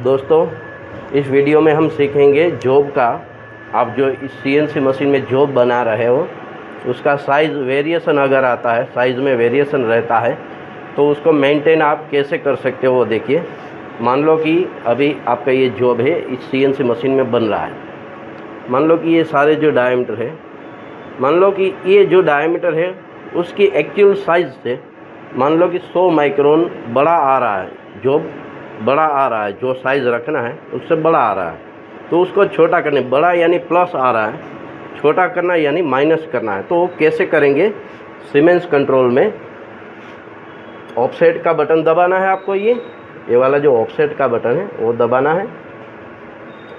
दोस्तों, इस वीडियो में हम सीखेंगे जॉब का। आप जो इस CNC मशीन में जॉब बना रहे हो उसका साइज़ वेरिएशन अगर आता है, साइज़ में वेरिएशन रहता है तो उसको मेंटेन आप कैसे कर सकते हो वो देखिए। मान लो कि अभी आपका ये जॉब है इस CNC मशीन में बन रहा है। मान लो कि ये सारे जो डायमीटर है, मान लो कि ये जो डायमीटर है उसकी एक्चुअल साइज़ से मान लो कि 100 माइक्रोन बड़ा आ रहा है, जॉब बड़ा आ रहा है, जो साइज़ रखना है उससे बड़ा आ रहा है, तो उसको छोटा करने, बड़ा यानी प्लस आ रहा है, छोटा करना यानी माइनस करना है। तो कैसे करेंगे? सीमेंस कंट्रोल में ऑफसेट का बटन दबाना है आपको। ये वाला जो ऑफसेट का बटन है वो दबाना है।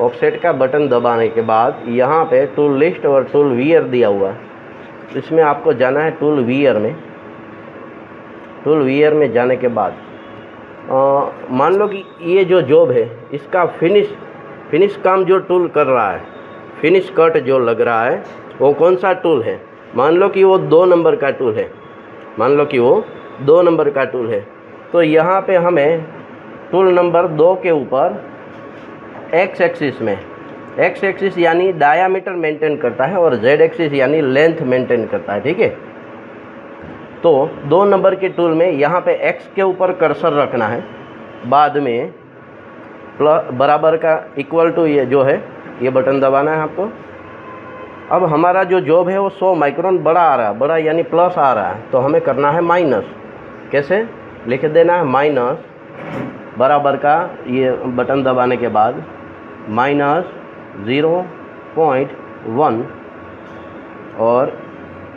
ऑफसेट का बटन दबाने के बाद यहाँ पे टूल लिस्ट और टूल वियर दिया हुआ है, इसमें आपको जाना है टूल वियर में। टूल वियर में जाने के बाद मान लो कि ये जो जॉब है इसका फिनिश काम जो टूल कर रहा है, फिनिश कट जो लग रहा है वो कौन सा टूल है? मान लो कि वो 2 नंबर का टूल है। मान लो कि वो 2 नंबर का टूल है, तो यहाँ पे हमें टूल नंबर 2 के ऊपर एक्स एक्सिस में, एक्स एक्सिस यानी डायामीटर मेंटेन करता है और जेड एक्सिस यानी लेंथ मेंटेन करता है, ठीक है। तो 2 नंबर के टूल में यहाँ पे एक्स के ऊपर कर्सर रखना है, बाद में बराबर का इक्वल टू ये जो है ये बटन दबाना है आपको। अब हमारा जो जॉब है वो 100 माइक्रोन बड़ा आ रहा है, बड़ा यानी प्लस आ रहा है, तो हमें करना है माइनस। कैसे? लिख देना है माइनस बराबर का ये बटन दबाने के बाद -0.1 और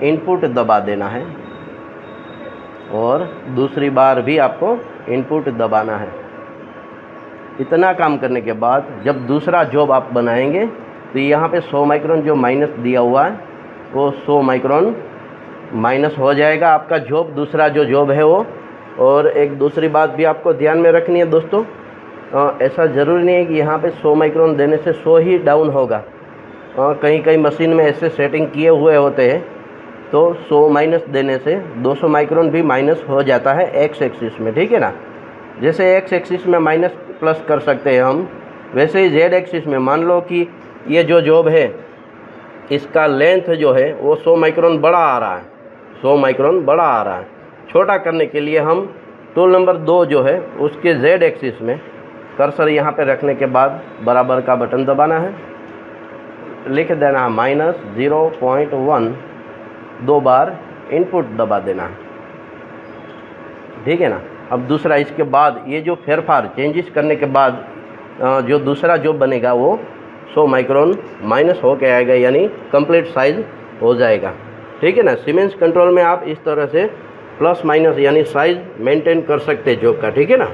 इनपुट दबा देना है, और दूसरी बार भी आपको इनपुट दबाना है। इतना काम करने के बाद जब दूसरा जॉब आप बनाएंगे तो यहाँ पे 100 माइक्रोन जो माइनस दिया हुआ है वो 100 माइक्रोन माइनस हो जाएगा आपका जॉब, दूसरा जो जॉब है वो। और एक दूसरी बात भी आपको ध्यान में रखनी है दोस्तों, ऐसा ज़रूरी नहीं है कि यहाँ पे 100 माइक्रोन देने से 100 ही डाउन होगा। कई मशीन में ऐसे सेटिंग किए हुए होते हैं तो 100 माइनस देने से 200 माइक्रोन भी माइनस हो जाता है एक्स एक्सिस में, ठीक है ना। जैसे एक्स एक्सिस में माइनस प्लस कर सकते हैं हम, वैसे ही जेड एक्सिस में मान लो कि ये जो जॉब है इसका लेंथ जो है वो 100 माइक्रोन बड़ा आ रहा है, 100 माइक्रोन बड़ा आ रहा है। छोटा करने के लिए हम टूल नंबर 2 जो है उसके जेड एक्सिस में कर्सर यहाँ पे रखने के बाद बराबर का बटन दबाना है, लिख देना है -0.1, 2 बार इनपुट दबा देना है, ठीक है ना। अब दूसरा, इसके बाद ये जो फेरफार चेंजेस करने के बाद जो दूसरा जो बनेगा वो 100 माइक्रोन माइनस हो के आएगा, यानी कंप्लीट साइज हो जाएगा, ठीक है ना। सीमेंस कंट्रोल में आप इस तरह से प्लस माइनस यानी साइज मेंटेन कर सकते हैं जॉब का, ठीक है ना।